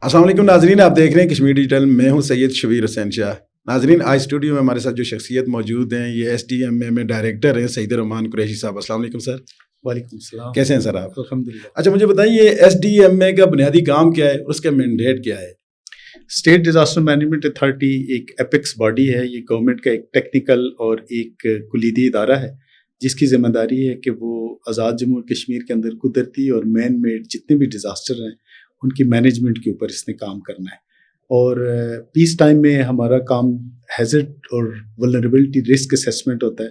السلام علیکم ناظرین، آپ دیکھ رہے ہیں کشمیر ڈیجیٹل. میں ہوں سید شبیر حسین شاہ. ناظرین، آج اسٹوڈیو میں ہمارے ساتھ جو شخصیت موجود ہیں یہ SDMA میں ڈائریکٹر ہیں سعید الرحمان قریشی صاحب. السلام علیکم سر. وعلیکم السلام. کیسے ہیں سر آپ؟ الحمدللہ. اچھا مجھے بتائیے SDMA کا بنیادی کام کیا ہے اور اس کا مینڈیٹ کیا ہے؟ اسٹیٹ ڈیزاسٹر مینجمنٹ اتھارٹی ایک ایپیکس باڈی ہے. یہ گورنمنٹ کا ایک ٹیکنیکل اور ایک کلیدی ادارہ ہے جس کی ذمہ داری ہے کہ وہ آزاد جمہور کشمیر کے اندر قدرتی اور مین میڈ جتنے بھی ڈیزاسٹر ہیں ان کی مینجمنٹ کے اوپر اس نے کام کرنا ہے. اور پیس ٹائم میں ہمارا کام ہیزرڈ اور ولنریبلٹی رسک اسیسمنٹ ہوتا ہے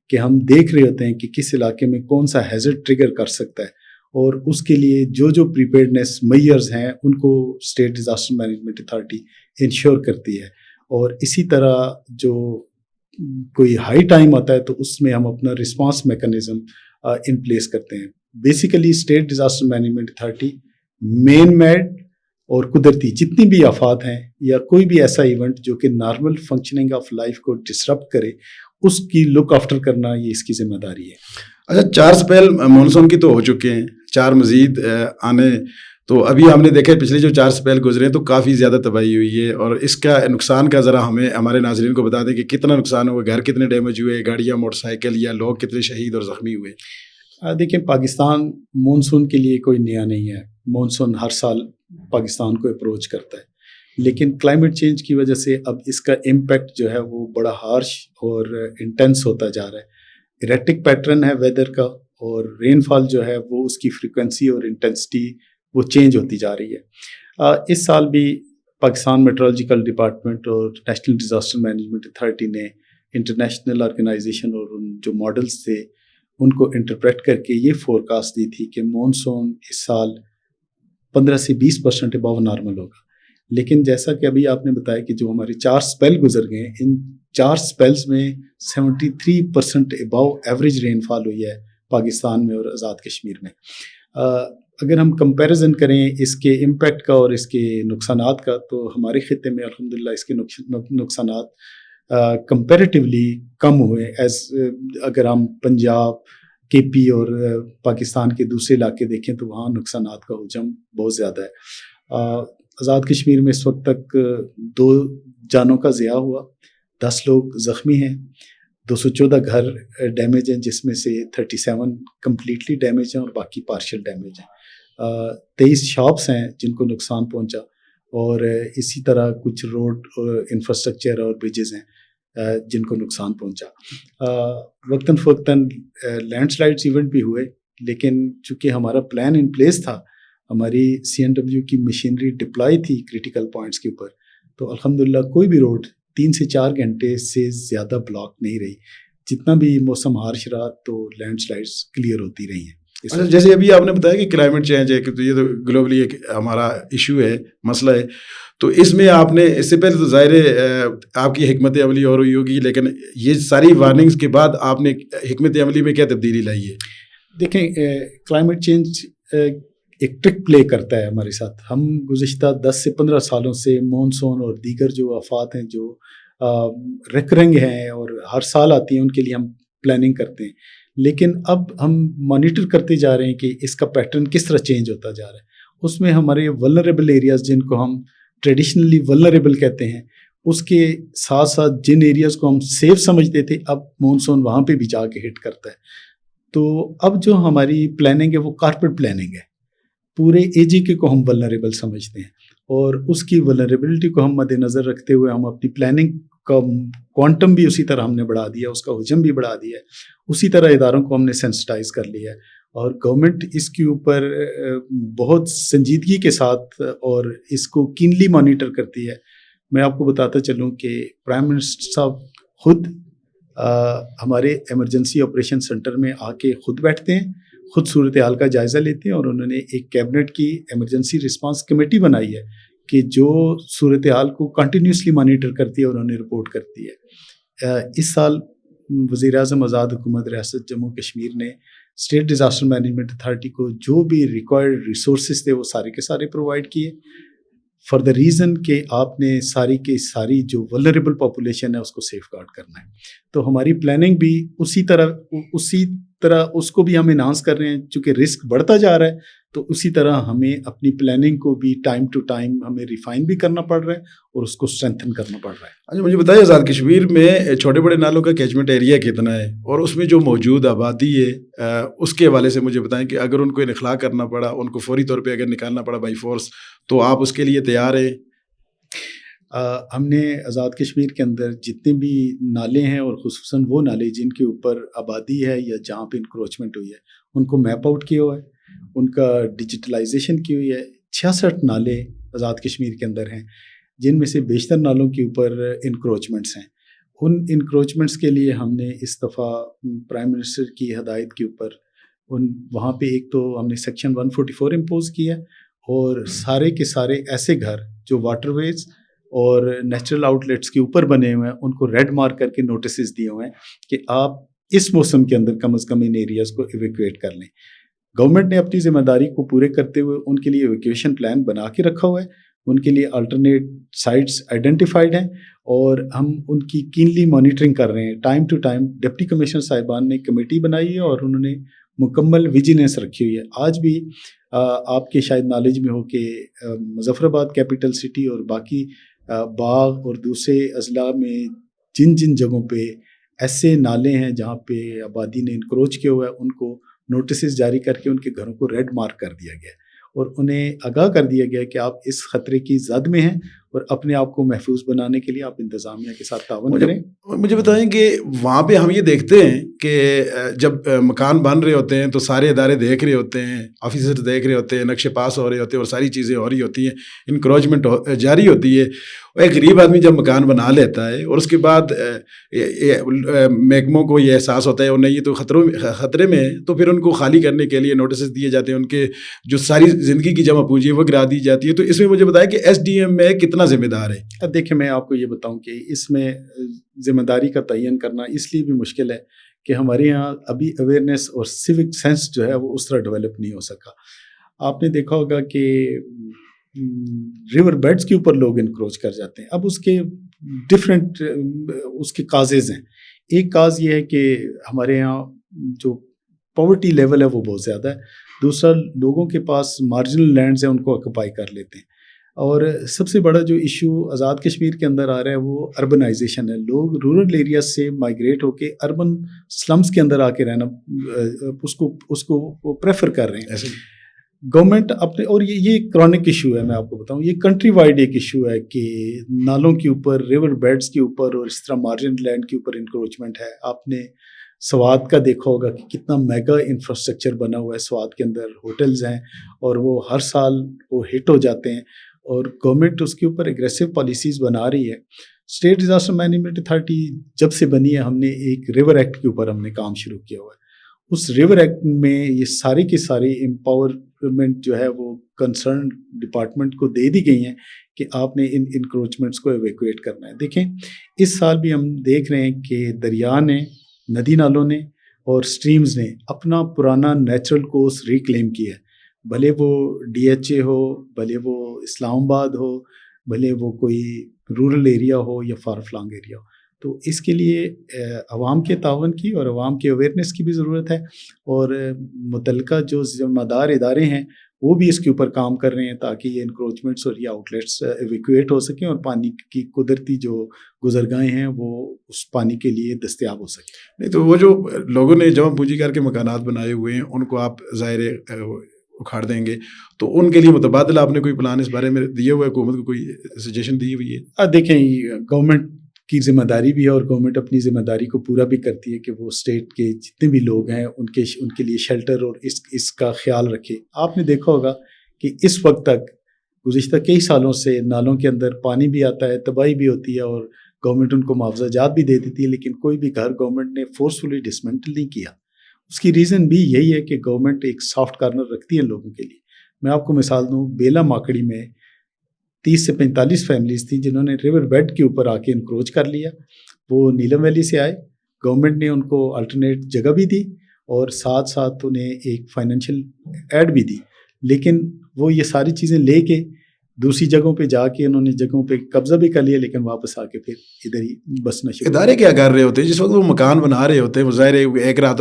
کہ ہم دیکھ رہے ہوتے ہیں کہ کس علاقے میں کون سا ہیزرڈ ٹریگر کر سکتا ہے اور اس کے لیے جو پریپیئرڈنیس میئرز ہیں ان کو state disaster management authority ensure کرتی ہے. اور اسی طرح جو کوئی ہائی ٹائم آتا ہے تو اس میں ہم اپنا رسپانس میکانزم ان پلیس کرتے ہیں. Basically state disaster management authority man made اور قدرتی جتنی بھی آفات ہیں یا کوئی بھی ایسا ایونٹ جو کہ نارمل فنکشننگ آف لائف کو ڈسرپٹ کرے اس کی لک آفٹر کرنا یہ اس کی ذمہ داری ہے. اچھا 4 سپیل مانسون کی تو ہو چکے ہیں، 4 مزید آنے. تو ابھی ہم نے دیکھا پچھلے جو 4 سپیل گزرے ہیں تو کافی زیادہ تباہی ہوئی ہے، اور اس کا نقصان کا ذرا ہمیں ہمارے ناظرین کو بتا دیں کہ کتنا نقصان ہوا، گھر کتنے ڈیمیج ہوئے، گاڑیاں موٹر سائیکل یا لوگ کتنے شہید اور زخمی ہوئے. دیکھیں پاکستان مونسون کے لیے کوئی نیا نہیں ہے. مونسون ہر سال پاکستان کو اپروچ کرتا ہے، لیکن کلائمیٹ چینج کی وجہ سے اب اس کا امپیکٹ جو ہے وہ بڑا ہارش اور انٹینس ہوتا جا رہا ہے. ایریٹک پیٹرن ہے ویدر کا، اور رین فال جو ہے وہ اس کی فریکوینسی اور انٹینسٹی وہ چینج ہوتی جا رہی ہے. اس سال بھی پاکستان میٹرولوجیکل ڈپارٹمنٹ اور نیشنل ڈیزاسٹر مینجمنٹ اتھارٹی نے انٹرنیشنل آرگنائزیشن اور ان جو ماڈلز تھے ان کو انٹرپریٹ کر کے یہ فورکاسٹ دی تھی کہ مونسون اس سال 15 سے 20% ابو نارمل ہوگا. لیکن جیسا کہ ابھی آپ نے بتایا کہ جو ہمارے 4 سپیل گزر گئے، ان 4 سپیلز میں 73% ابو ایوریج رین فال ہوئی ہے پاکستان میں اور آزاد کشمیر میں. اگر ہم کمپیریزن کریں اس کے امپیکٹ کا اور اس کے نقصانات کا تو ہمارے خطے میں الحمدللہ اس کے نقصانات کمپیریٹیولی کم ہوئے. اگر ہم پنجاب، KP اور پاکستان کے دوسرے علاقے دیکھیں تو وہاں نقصانات کا حجم بہت زیادہ ہے. آزاد کشمیر میں اس وقت تک 2 جانوں کا ضیاع ہوا، 10 لوگ زخمی ہیں، 214 گھر ڈیمیج ہیں جس میں سے 37 کمپلیٹلی ڈیمیج ہیں اور باقی پارشل ڈیمیج ہیں. 23 شاپس ہیں جن کو نقصان پہنچا، اور اسی طرح کچھ روڈ انفراسٹرکچر اور بریجز ہیں جن کو نقصان پہنچا. وقتاً فوقتاً لینڈ سلائڈس ایونٹ بھی ہوئے، لیکن چونکہ ہمارا پلان ان پلیس تھا، ہماری CNW کی مشینری ڈپلائی تھی کریٹیکل پوائنٹس کے اوپر، تو الحمدللہ کوئی بھی روڈ 3 سے 4 گھنٹے سے زیادہ بلاک نہیں رہی. جتنا بھی موسم ہارش رہا تو لینڈ سلائڈس کلیئر ہوتی رہی ہیں. جیسے ابھی آپ نے بتایا کہ کلائمیٹ چینج ہے، کہ یہ تو گلوبلی ایک ہمارا ایشو ہے، مسئلہ ہے. تو اس میں آپ نے اس سے پہلے تو ظاہر ہے آپ کی حکمت عملی اور ہوئی ہوگی، لیکن یہ ساری وارننگز کے بعد آپ نے حکمت عملی میں کیا تبدیلی لائی ہے؟ دیکھیں کلائمیٹ چینج ایک ٹرک پلے کرتا ہے ہمارے ساتھ. ہم گزشتہ 10 سے 15 سالوں سے مونسون اور دیگر جو آفات ہیں جو ریکرنگ ہیں اور ہر سال آتی ہیں ان کے لیے ہم پلاننگ کرتے ہیں، لیکن اب ہم مانیٹر کرتے جا رہے ہیں کہ اس کا پیٹرن کس طرح چینج ہوتا جا رہا ہے. اس میں ہمارے ولنریبل ایریاز جن کو ہم ٹریڈیشنلی ولنریبل کہتے ہیں، اس کے ساتھ ساتھ جن ایریاز کو ہم سیف سمجھتے تھے اب مونسون وہاں پہ بھی جا کے ہٹ کرتا ہے. تو اب جو ہماری پلاننگ ہے وہ کارپوریٹ پلاننگ ہے. پورے AGK کو ہم ولنریبل سمجھتے ہیں، اور اس کی ولنریبلٹی کو ہم مد نظر رکھتے ہوئے ہم اپنی پلاننگ کا کوانٹم بھی اسی طرح ہم نے بڑھا دیا، اس کا حجم بھی بڑھا دیا ہے. اسی طرح اداروں کو ہم نے سینسٹائز کر لیا ہے، اور گورنمنٹ اس کے اوپر بہت سنجیدگی کے ساتھ اور اس کو کینلی مانیٹر کرتی ہے. میں آپ کو بتاتا چلوں کہ پرائم منسٹر صاحب خود ہمارے ایمرجنسی آپریشن سینٹر میں آ کے خود بیٹھتے ہیں، خود صورتحال کا جائزہ لیتے ہیں، اور انہوں نے ایک کیبنٹ کی ایمرجنسی رسپانس کمیٹی بنائی ہے کہ جو صورتحال کو کنٹینیوسلی مانیٹر کرتی ہے اور انہیں رپورٹ کرتی ہے. اس سال وزیر اعظم آزاد حکومت ریاست جموں کشمیر نے اسٹیٹ ڈیزاسٹر مینجمنٹ اتھارٹی کو جو بھی ریکوائرڈ ریسورسز تھے وہ سارے کے سارے پرووائڈ کیے، فار دا ریزن کہ آپ نے ساری کی ساری جو ولنریبل پاپولیشن ہے اس کو سیف گارڈ کرنا ہے. تو ہماری پلاننگ بھی اسی طرح اس کو بھی ہم انہانس کر رہے ہیں. چونکہ رسک بڑھتا جا رہا ہے تو اسی طرح ہمیں اپنی پلاننگ کو بھی ٹائم ٹو ٹائم ہمیں ریفائن بھی کرنا پڑ رہا ہے اور اس کو اسٹرینتھن کرنا پڑ رہا ہے. اچھا مجھے بتائیے آزاد کشمیر میں چھوٹے بڑے نالوں کا کیچمنٹ ایریا کتنا ہے اور اس میں جو موجود آبادی ہے اس کے حوالے سے مجھے بتائیں کہ اگر ان کو انخلا کرنا پڑا, ان کو فوری طور پہ اگر نکالنا پڑا بائی فورس, تو آپ اس کے لیے تیار ہیں؟ ہم نے آزاد کشمیر کے اندر جتنے بھی نالے ہیں اور خصوصاً وہ نالے جن کے اوپر آبادی ہے یا جہاں پہ انکروچمنٹ ہوئی ہے ان کو میپ آؤٹ کیا ہوا ہے, ان کا ڈیجیٹلائزیشن کی ہوئی ہے. 66 نالے آزاد کشمیر کے اندر ہیں جن میں سے بیشتر نالوں کے اوپر انکروچمنٹس ہیں. ان انکروچمنٹس کے لیے ہم نے اس دفعہ پرائم منسٹر کی ہدایت کے اوپر وہاں پہ ایک تو ہم نے سیکشن 144 امپوز کیا اور سارے کے سارے ایسے گھر جو واٹر ویز اور نیچرل آؤٹ لیٹس کے اوپر بنے ہوئے ہیں ان کو ریڈ مارک کر کے نوٹسز دیے ہوئے ہیں کہ آپ اس موسم کے اندر کم از کم ان ایریاز کو ایویکویٹ کر لیں. گورنمنٹ نے اپنی ذمہ داری کو پورے کرتے ہوئے ان کے لیے ایویکویشن پلان بنا کے رکھا ہوا ہے, ان کے لیے الٹرنیٹ سائٹس آئیڈینٹیفائڈ ہیں اور ہم ان کی کینلی مانیٹرنگ کر رہے ہیں. Time to time deputy commissioner صاحبان نے کمیٹی بنائی ہے اور انہوں نے مکمل ویجیلنس رکھی ہوئی ہے. آج بھی آپ کے شاید نالج میں ہو کہ مظفر آباد کیپٹل سٹی اور باقی باغ اور دوسرے اضلاع میں جن جن جگہوں پہ ایسے نالے ہیں جہاں پہ آبادی نے انکروچ کیا ہوا ہے ان کو نوٹسز جاری کر کے ان کے گھروں کو ریڈ مارک کر دیا گیا اور انہیں آگاہ کر دیا گیا کہ آپ اس خطرے کی زد میں ہیں اور اپنے آپ کو محفوظ بنانے کے لیے آپ انتظامیہ کے ساتھ تعاون کریں. مجھے بتائیں کہ وہاں پہ ہم یہ دیکھتے ہیں کہ جب مکان بن رہے ہوتے ہیں تو سارے ادارے دیکھ رہے ہوتے ہیں, آفیسر دیکھ رہے ہوتے ہیں, نقشے پاس ہو رہے ہوتے ہیں اور ساری چیزیں ہو رہی ہوتی ہیں, انکروچمنٹ جاری ہوتی ہے. ایک غریب آدمی جب مکان بنا لیتا ہے اور اس کے بعد محکموں کو یہ احساس ہوتا ہے اور نہیں یہ تو خطرے میں ہے, تو پھر ان کو خالی کرنے کے لیے نوٹسز دیے جاتے ہیں, ان کے جو ساری زندگی کی جمع پونجی ہے وہ گرا دی جاتی ہے. تو اس میں مجھے بتایا کہ ایس ڈی ایم میں کتنا ذمہ دار ہے؟ اب دیکھیں میں آپ کو یہ بتاؤں کہ اس میں ذمہ داری کا تعین کرنا اس لیے بھی مشکل ہے کہ ہمارے یہاں ابھی اویئرنیس اور سیوک سینس جو ہے وہ اس طرح ڈیولپ نہیں ہو سکا. آپ نے دیکھا ہوگا کہ ریور بیڈز کے اوپر لوگ انکروچ کر جاتے ہیں. اب اس کے ڈفرینٹ اس کے کازز ہیں. ایک کاز یہ ہے کہ ہمارے یہاں جو پاورٹی لیول ہے وہ بہت زیادہ ہے. دوسرا لوگوں کے پاس مارجنل لینڈز ہیں ان کو آکوپائی کر لیتے ہیں. اور سب سے بڑا جو ایشو آزاد کشمیر کے اندر آ رہا ہے وہ اربنائزیشن ہے. لوگ رورل ایریاز سے مائیگریٹ ہو کے اربن سلمز کے اندر آ کے رہنا اس کو پریفر کر رہے ہیں. گورنمنٹ اپنے اور یہ کرونک ایشو ہے, میں آپ کو بتاؤں یہ کنٹری وائڈ ایک ایشو ہے کہ نالوں کے اوپر, ریور بیڈز کے اوپر اور اس طرح مارجن لینڈ کے اوپر انکروچمنٹ ہے. آپ نے سوات کا دیکھا ہوگا کہ کتنا میگا انفراسٹرکچر بنا ہوا ہے. سوات کے اندر ہوٹلز ہیں اور وہ ہر سال وہ ہٹ ہو جاتے ہیں اور گورنمنٹ اس کے اوپر اگریسو پالیسیز بنا رہی ہے. اسٹیٹ ڈیزاسٹر مینجمنٹ اتھارٹی جب سے بنی ہے ہم نے ایک ریور ایکٹ کے اوپر ہم نے کام شروع کیا ہوا ہے. اس ریور ایکٹ میں یہ ساری کی ساری امپاورمنٹ جو ہے وہ کنسرن ڈپارٹمنٹ کو دے دی گئی ہیں کہ آپ نے ان انکروچمنٹس کو ایویکویٹ کرنا ہے. دیکھیں اس سال بھی ہم دیکھ رہے ہیں کہ دریا نے, ندی نالوں نے اور سٹریمز نے اپنا پرانا نیچرل کورس ریکلیم کیا ہے. بھلے وہ ڈی ایچ اے ہو, بھلے وہ اسلام آباد ہو, بھلے وہ کوئی رورل ایریا ہو یا فار فلانگ ایریا ہو. تو اس کے لیے عوام کے تعاون کی اور عوام کے اویئرنیس کی بھی ضرورت ہے اور متعلقہ جو ذمہ دار ادارے ہیں وہ بھی اس کے اوپر کام کر رہے ہیں تاکہ یہ انکروچمنٹس اور یہ آؤٹ لیٹس ایویکویٹ ہو سکیں اور پانی کی قدرتی جو گزرگاہیں ہیں وہ اس پانی کے لیے دستیاب ہو سکیں. نہیں تو وہ جو لوگوں نے جمع پونجی کر کے مکانات بنائے ہوئے ہیں ان کو آپ ظاہر اکھاڑ دیں گے تو ان کے لیے متبادل آپ نے کوئی پلان اس بارے میں دیے ہوئے, حکومت کو کوئی سجیشن دی ہوئی ہے؟ دیکھیں گورنمنٹ کی ذمہ داری بھی ہے اور گورنمنٹ اپنی ذمہ داری کو پورا بھی کرتی ہے کہ وہ اسٹیٹ کے جتنے بھی لوگ ہیں ان کے لیے شیلٹر اور اس کا خیال رکھے. آپ نے دیکھا ہوگا کہ اس وقت تک گزشتہ کئی سالوں سے نالوں کے اندر پانی بھی آتا ہے, تباہی بھی ہوتی ہے اور گورنمنٹ ان کو معاوضہ جات بھی دے دیتی ہے, لیکن کوئی بھی گھر گورنمنٹ نے فورسفلی ڈسمنٹل نہیں کیا. اس کی ریزن بھی یہی ہے کہ گورنمنٹ ایک سافٹ کارنر رکھتی ہے لوگوں کے لیے. میں آپ کو مثال دوں, بیلا ماکڑی میں 30 سے 45 فیملیز تھیں جنہوں نے ریور بیڈ کے اوپر آ کے انکروچ کر لیا. وہ نیلم ویلی سے آئے, گورنمنٹ نے ان کو الٹرنیٹ جگہ بھی دی اور ساتھ ساتھ انہیں ایک فائنینشیل ایڈ بھی دی, لیکن وہ یہ ساری چیزیں لے کے دوسری جگہوں پہ جا کے انہوں نے جگہوں پہ قبضہ بھی کر لیا, لیکن واپس آ کے پھر ادھر ہی بسنا شروع. ادارے کیا کر رہے ہوتے ہیں جس وقت وہ مکان بنا رہے ہوتے ہیں؟ وہ ظاہر ہے ایک رات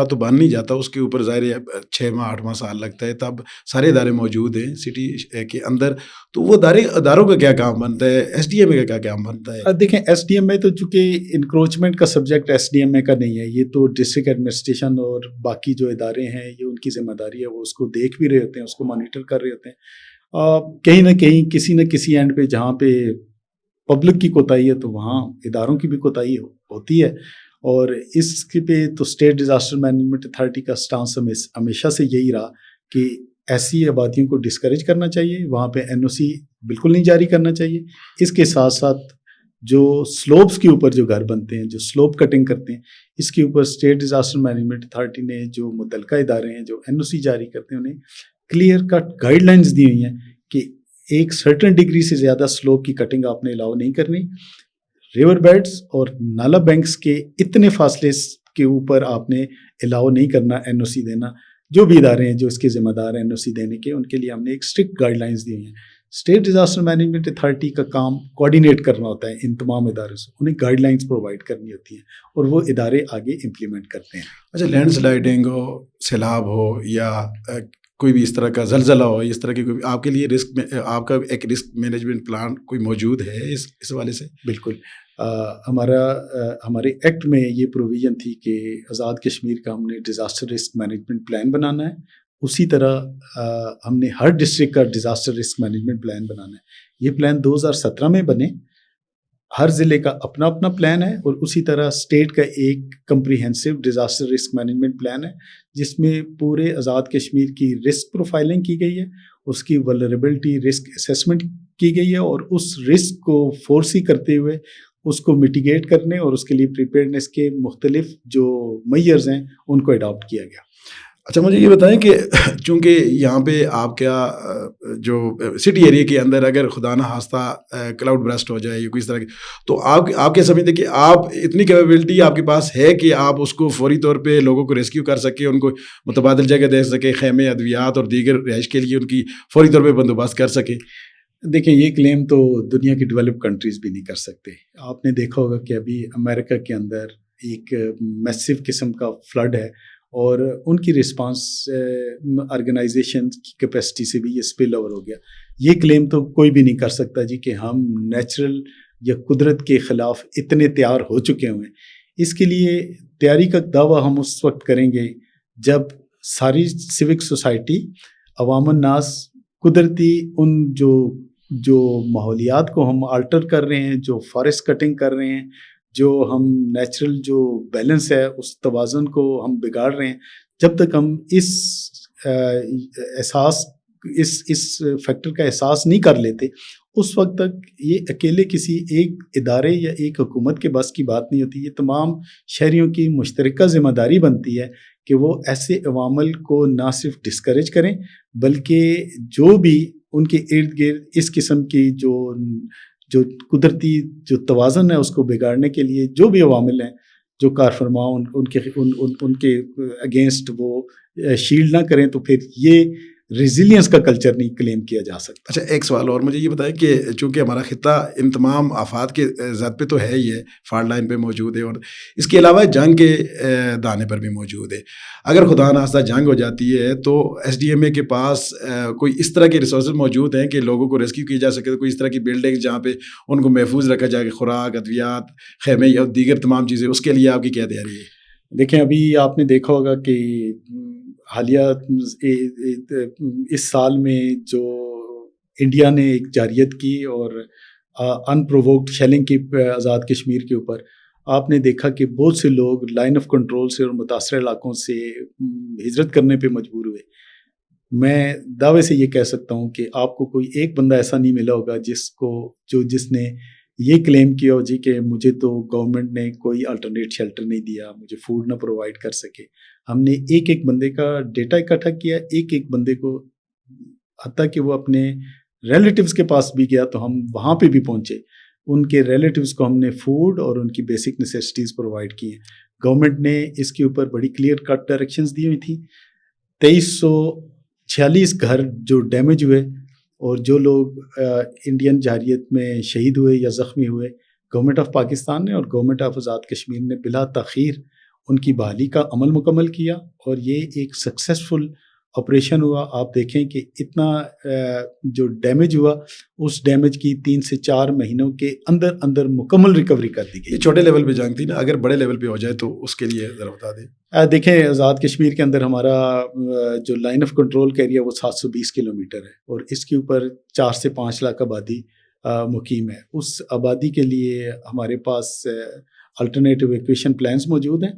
تو بن نہیں جاتا, اس کے اوپر ظاہر ہے 6 ماہ 8 ماہ سال لگتا ہے. تب سارے ادارے موجود ہیں سٹی کے اندر, تو وہ اداروں کا کیا کام بنتا ہے, ایس ڈی ایم اے کا کیا کام بنتا ہے؟ دیکھیں ایس ڈی ایم اے تو چونکہ انکروچمنٹ کا سبجیکٹ ایس ڈی ایم اے کا نہیں ہے, یہ تو ڈسٹرکٹ ایڈمنسٹریشن اور باقی جو ادارے ہیں یہ ان کی ذمہ داری ہے, وہ اس کو دیکھ بھی رہے ہوتے ہیں, اس کو مانیٹر کر رہے ہوتے ہیں. کہیں نہ کہیں کسی نہ کسی اینڈ پہ جہاں پہ پبلک کی کوتاہی ہے تو وہاں اداروں کی بھی کوتاہی ہوتی ہے. اور اس کے پہ تو اسٹیٹ ڈیزاسٹر مینجمنٹ اتھارٹی کا سٹانس ہمیشہ سے یہی رہا کہ ایسی آبادیوں کو ڈسکریج کرنا چاہیے, وہاں پہ این او سی بالکل نہیں جاری کرنا چاہیے. اس کے ساتھ ساتھ جو سلوپس کے اوپر جو گھر بنتے ہیں, جو سلوپ کٹنگ کرتے ہیں, اس کے اوپر اسٹیٹ ڈیزاسٹر مینجمنٹ اتھارٹی نے جو متعلقہ ادارے ہیں جو این او سی جاری کرتے ہیں انہیں کلیئر کٹ گائیڈ لائنز دی ہوئی ہیں کہ ایک سرٹن ڈگری سے زیادہ سلوپ کی کٹنگ آپ نے الاؤ نہیں کرنی. ریور بیڈز اور نالا بینکس کے اتنے فاصلے کے اوپر آپ نے الاؤ نہیں کرنا این او سی دینا. جو بھی ادارے ہیں جو اس کے ذمہ دار ہیں این او سی دینے کے, ان کے لیے ہم نے ایک اسٹرکٹ گائیڈ لائنز دی ہوئی ہیں. اسٹیٹ ڈیزاسٹر مینجمنٹ اتھارٹی کا کام کوآرڈینیٹ کرنا ہوتا ہے ان تمام اداروں سے, انہیں گائیڈ لائنز پرووائڈ کرنی ہوتی ہیں اور وہ ادارے آگے امپلیمنٹ کرتے ہیں. اچھا, لینڈ سلائڈنگ ہو, سیلاب ہو, یا کوئی بھی اس طرح کا زلزلہ ہو, اس طرح کی کوئی آپ کے لیے رسک, آپ کا ایک رسک مینجمنٹ پلان کوئی موجود ہے اس حوالے سے؟ بالکل, ہمارے ایکٹ میں یہ پروویژن تھی کہ آزاد کشمیر کا ہم نے ڈیزاسٹر رسک مینجمنٹ پلان بنانا ہے. اسی طرح ہم نے ہر ڈسٹرکٹ کا ڈیزاسٹر رسک مینجمنٹ پلان بنانا ہے. یہ پلان 2017 میں بنے. ہر ضلع کا اپنا اپنا پلان ہے, اور اسی طرح اسٹیٹ کا ایک comprehensive disaster risk management plan ہے جس میں پورے آزاد کشمیر کی رسک پروفائلنگ کی گئی ہے, اس کی ولنریبلٹی رسک اسیسمنٹ کی گئی ہے, اور اس رسک کو فورسی کرتے ہوئے اس کو میٹیگیٹ کرنے اور اس کے لیے پریپیئرنیس کے مختلف جو میئرز ہیں ان کو اڈاپٹ کیا گیا. اچھا, مجھے یہ بتائیں کہ چونکہ یہاں پہ آپ کیا جو سٹی ایریا کے اندر اگر خدا نہ خواستہ کلاؤڈ برسٹ ہو جائے یا کوئی اس طرح کی, تو آپ کیا سمجھتے ہیں کہ آپ اتنی کیپیبلٹی آپ کے پاس ہے کہ آپ اس کو فوری طور پہ لوگوں کو ریسکیو کر سکیں, ان کو متبادل جگہ دے سکیں, خیمے, ادویات اور دیگر رہائش کے لیے ان کی فوری طور پہ بندوبست کر سکیں؟ دیکھیں, یہ کلیم تو دنیا کی ڈیولپ کنٹریز بھی نہیں کر سکتے. آپ نے دیکھا ہوگا کہ ابھی امریکہ کے اندر ایک میسو قسم کا فلڈ ہے, اور ان کی رسپانس آرگنائزیشن کی کیپیسٹی سے بھی یہ اسپل اوور ہو گیا. یہ کلیم تو کوئی بھی نہیں کر سکتا جی کہ ہم نیچرل یا قدرت کے خلاف اتنے تیار ہو چکے ہوئے ہیں. اس کے لیے تیاری کا دعویٰ ہم اس وقت کریں گے جب ساری سیوک سوسائٹی, عوام الناس, قدرتی ان جو ماحولیات کو ہم آلٹر کر رہے ہیں, جو فارسٹ کٹنگ کر رہے ہیں, جو ہم نیچرل جو بیلنس ہے اس توازن کو ہم بگاڑ رہے ہیں, جب تک ہم اس فیکٹر کا احساس نہیں کر لیتے, اس وقت تک یہ اکیلے کسی ایک ادارے یا ایک حکومت کے بس کی بات نہیں ہوتی. یہ تمام شہریوں کی مشترکہ ذمہ داری بنتی ہے کہ وہ ایسے عوامل کو نہ صرف ڈسکریج کریں, بلکہ جو بھی ان کے ارد گرد اس قسم کی جو قدرتی جو توازن ہے اس کو بگاڑنے کے لیے جو بھی عوامل ہیں, جو کار فرما ان کے اگینسٹ وہ شیلڈ نہ کریں, تو پھر یہ ریزیلینس کا کلچر نہیں کلیم کیا جا سکتا. اچھا, ایک سوال اور مجھے یہ بتائیں کہ چونکہ ہمارا خطہ ان تمام آفات کے زد پہ تو ہے ہی ہے, فالٹ لائن پہ موجود ہے, اور اس کے علاوہ جنگ کے دانے پر بھی موجود ہے. اگر خدا نخواستہ جنگ ہو جاتی ہے تو ایس ڈی ایم اے کے پاس کوئی اس طرح کے ریسورسز موجود ہیں کہ لوگوں کو ریسکیو کیا جا سکے, کوئی اس طرح کی بلڈنگ جہاں پہ ان کو محفوظ رکھا جائے, خوراک, ادویات, خیمے یا دیگر تمام چیزیں, اس کے لیے آپ کی کیا تیاری ہے؟ دیکھیں, ابھی آپ نے دیکھا ہوگا کہ حالیہ اس سال میں جو انڈیا نے ایک جارحیت کی اور ان پرووکڈ شیلنگ کی آزاد کشمیر کے اوپر, آپ نے دیکھا کہ بہت سے لوگ لائن آف کنٹرول سے اور متاثرہ علاقوں سے ہجرت کرنے پہ مجبور ہوئے. میں دعوے سے یہ کہہ سکتا ہوں کہ آپ کو کوئی ایک بندہ ایسا نہیں ملا ہوگا جس نے یہ کلیم کیا ہو جی کہ مجھے تو گورنمنٹ نے کوئی الٹرنیٹ شیلٹر نہیں دیا, مجھے فوڈ نہ پرووائڈ کر سکے. ہم نے ایک بندے کا ڈیٹا اکٹھا کیا, ایک بندے کو, حتیٰ کہ وہ اپنے ریلیٹیوز کے پاس بھی گیا تو ہم وہاں پہ بھی پہنچے, ان کے ریلیٹیوز کو ہم نے فوڈ اور ان کی بیسک نیسیسٹیز پرووائڈ کی ہیں. گورنمنٹ نے اس کے اوپر بڑی کلیئر کٹ ڈائریکشنز دی ہوئی تھیں. 2346 گھر جو ڈیمیج ہوئے, اور جو لوگ انڈین جارحیت میں شہید ہوئے یا زخمی ہوئے، گورنمنٹ آف پاکستان نے اور گورنمنٹ آف آزاد کشمیر نے بلا تاخیر ان کی بحالی کا عمل مکمل کیا، اور یہ ایک سکسیسفل آپریشن ہوا. آپ دیکھیں کہ اتنا جو ڈیمیج ہوا، اس ڈیمیج کی 3 سے 4 مہینوں کے اندر اندر مکمل ریکوری کر دی گئی. یہ چھوٹے لیول پہ جنگ تھی نا، اگر بڑے لیول پہ ہو جائے تو اس کے لیے ذرا بتا دیں. دیکھیں آزاد کشمیر کے اندر ہمارا جو لائن آف کنٹرول کا ایریا وہ 720 کلومیٹر ہے، اور اس کے اوپر 4 سے 5 لاکھ آبادی مقیم ہے. اس آبادی کے لیے ہمارے پاس الٹرنیٹیو ایویکویشن پلانز موجود ہیں،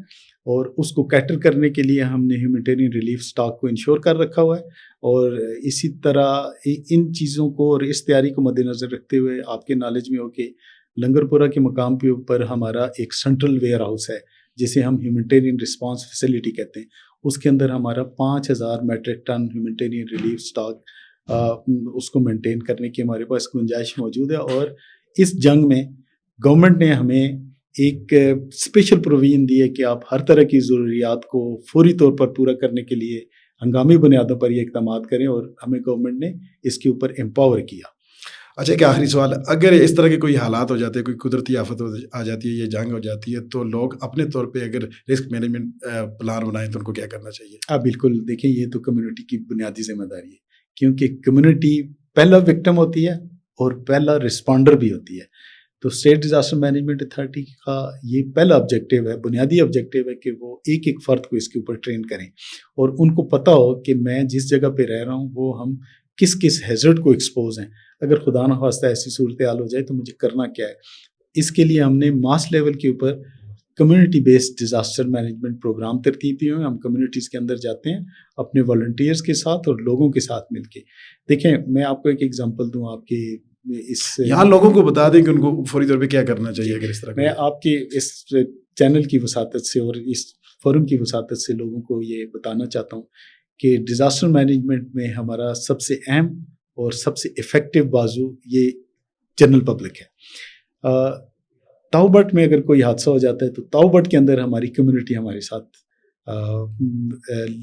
اور اس کو کیٹر کرنے کے لیے ہم نے ہیومینٹیرین ریلیف سٹاک کو انشور کر رکھا ہوا ہے. اور اسی طرح ان چیزوں کو اور اس تیاری کو مد نظر رکھتے ہوئے آپ کے نالج میں ہو کہ لنگرپورہ کے مقام کے اوپر ہمارا ایک سینٹرل ویئر ہاؤس ہے جسے ہم ہیومینٹیرین رسپانس فیسلٹی کہتے ہیں. اس کے اندر ہمارا 5000 metric ton humanitarian relief stock اس کو مینٹین کرنے کی ہمارے پاس گنجائش موجود ہے. اور اس جنگ میں گورنمنٹ نے ہمیں ایک اسپیشل پروویژن دی ہے کہ آپ ہر طرح کی ضروریات کو فوری طور پر پورا کرنے کے لیے ہنگامی بنیادوں پر یہ اقدامات کریں، اور ہمیں گورنمنٹ نے اس کے اوپر امپاور کیا. اچھا، ایک آخری سوال، اگر اس طرح کے کوئی حالات ہو جاتے ہیں، کوئی قدرتی آفت آ جاتی ہے، یہ جنگ ہو جاتی ہے، تو لوگ اپنے طور پہ اگر رسک مینجمنٹ پلان بنائیں تو ان کو کیا کرنا چاہیے؟ بالکل، دیکھیں یہ تو کمیونٹی کی بنیادی ذمہ داری ہے، کیونکہ کمیونٹی پہلا وکٹم ہوتی ہے اور پہلا رسپونڈر بھی ہوتی ہے. تو اسٹیٹ ڈیزاسٹر مینجمنٹ اتھارٹی کا یہ پہلا آبجیکٹیو ہے، بنیادی آبجیکٹیو ہے کہ وہ ایک ایک فرد کو اس کے اوپر ٹرین کریں، اور ان کو پتہ ہو کہ میں جس جگہ پہ رہ رہا ہوں وہ ہم کس کس ہیزرڈ کو ایکسپوز ہیں. اگر خدا نخواستہ ایسی صورتحال ہو جائے تو مجھے کرنا کیا ہے. اس کے لیے ہم نے ماس لیول کے اوپر community based disaster management program ترتیب دیے ہوئے. ہم کمیونٹیز کے اندر جاتے ہیں اپنے والنٹیئرس کے ساتھ اور لوگوں کے ساتھ مل کے. دیکھیں میں آپ کو ایک ایگزامپل دوں، آپ کے اس یہاں لوگوں کو بتا دیں کہ ان کو فوری طور پہ کیا کرنا چاہیے. اگر اس طرح میں آپ کے اس چینل کی وساطت سے اور اس فورم کی وساطت سے لوگوں کو یہ بتانا چاہتا ہوں کہ ڈیزاسٹر مینجمنٹ میں ہمارا سب سے اہم اور سب سے افیکٹو بازو یہ جنرل پبلک ہے. تاؤ بٹ میں اگر کوئی حادثہ ہو جاتا ہے تو تاؤ بٹ کے اندر ہماری کمیونٹی ہمارے ساتھ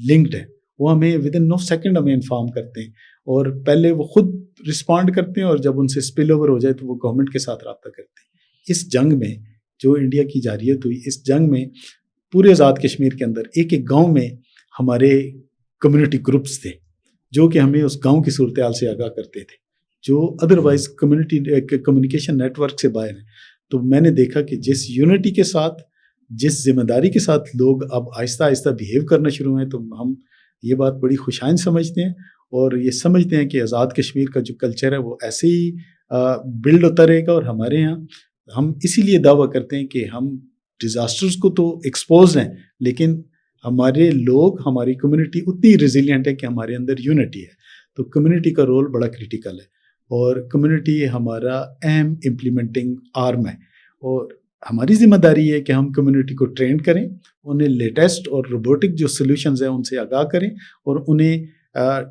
لنکڈ ہے. وہ ہمیں ودن 9 سیکنڈ ہمیں انفارم کرتے ہیں، اور پہلے وہ خود رسپونڈ کرتے ہیں، اور جب ان سے اسپل اوور ہو جائے تو وہ گورنمنٹ کے ساتھ رابطہ کرتے ہیں. اس جنگ میں جو انڈیا کی جارحیت ہوئی، اس جنگ میں پورے آزاد کشمیر کے اندر ایک ایک گاؤں میں ہمارے کمیونٹی گروپس تھے جو کہ ہمیں اس گاؤں کی صورتحال سے آگاہ کرتے تھے، جو ادروائز کمیونیکیشن نیٹ ورک سے باہر ہیں. تو میں نے دیکھا کہ جس یونٹی کے ساتھ، جس ذمہ داری کے ساتھ لوگ اب آہستہ آہستہ بیہیو کرنا شروع ہوئے، تو ہم یہ بات بڑی خوشائن سمجھتے ہیں، اور یہ سمجھتے ہیں کہ آزاد کشمیر کا جو کلچر ہے وہ ایسے ہی بلڈ ہوتا رہے گا. اور ہمارے یہاں ہم اسی لیے دعویٰ کرتے ہیں کہ ہم ڈیزاسٹرز کو تو ایکسپوز ہیں، لیکن ہمارے لوگ، ہماری کمیونٹی اتنی ریزیلینٹ ہے کہ ہمارے اندر یونٹی ہے. تو کمیونٹی کا رول بڑا کریٹیکل ہے، اور کمیونٹی ہمارا اہم امپلیمنٹنگ آرم ہے. اور ہماری ذمہ داری ہے کہ ہم کمیونٹی کو ٹرین کریں، انہیں لیٹسٹ اور روبوٹک جو سلوشنز ہیں ان سے آگاہ کریں، اور انہیں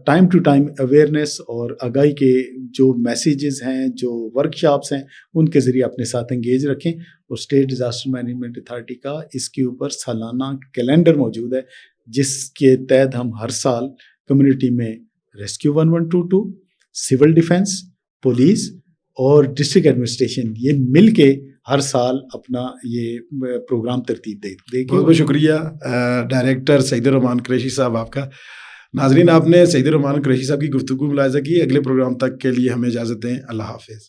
ٹائم ٹو ٹائم اویئرنیس اور آگاہی کے جو میسیجز ہیں، جو ورکشاپس ہیں، ان کے ذریعے اپنے ساتھ انگیج رکھیں. اور اسٹیٹ ڈیزاسٹر مینجمنٹ اتھارٹی کا اس کے اوپر سالانہ کیلنڈر موجود ہے، جس کے تحت ہم ہر سال کمیونٹی میں ریسکیو 1122، سول ڈیفنس، پولیس اور ڈسٹرکٹ ایڈمنسٹریشن یہ مل کے ہر سال اپنا یہ پروگرام ترتیب دے. بہت بہت شکریہ ڈائریکٹر سعید الرحمان قریشی صاحب آپ کا. ناظرین، آپ نے سعید الرحمان قریشی صاحب کی گفتگو ملاحظہ کی. اگلے پروگرام تک کے لیے ہمیں اجازت دیں. اللہ حافظ.